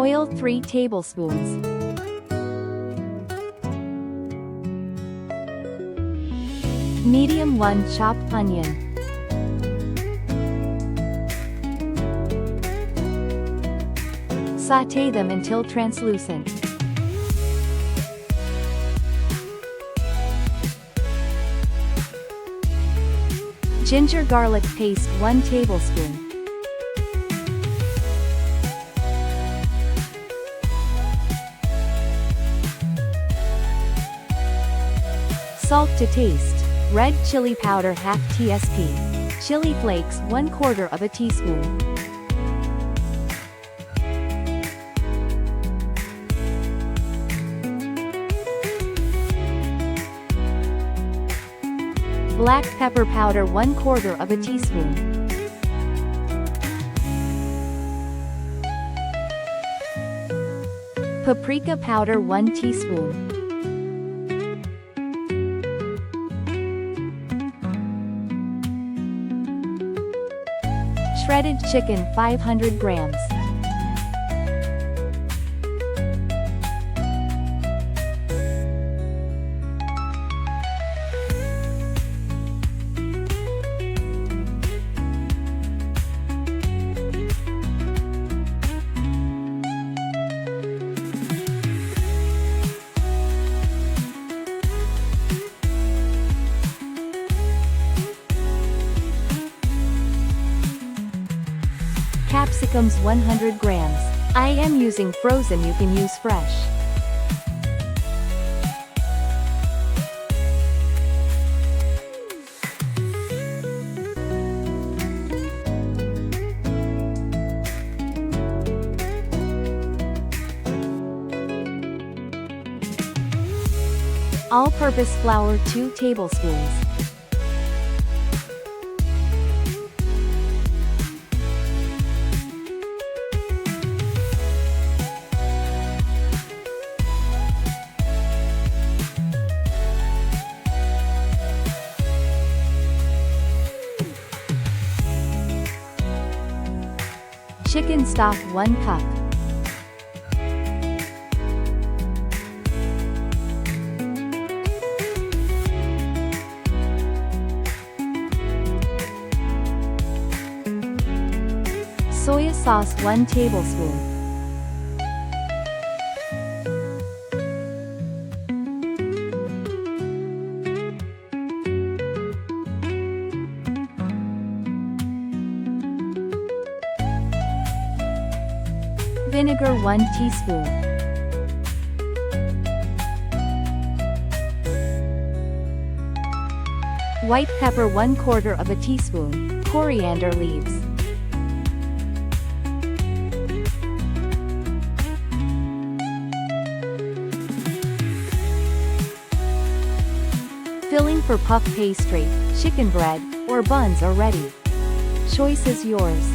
Oil 3 tablespoons. Medium 1 chopped onion. Sauté them until translucent. Ginger garlic paste 1 tablespoon. Salt to taste. Red chili powder ½ tsp. Chili flakes 1/4 teaspoon. Black pepper powder 1/4 teaspoon. Paprika powder 1 teaspoon. Shredded chicken 500 grams. Capsicums 100 grams. I am using frozen, you can use fresh. All-purpose flour 2 tablespoons. Chicken stock 1 cup. Soya sauce 1 tablespoon. Vinegar 1 teaspoon. White pepper 1/4 teaspoon. Coriander leaves. Filling for puff pastry, chicken bread, or buns are ready. Choice is yours.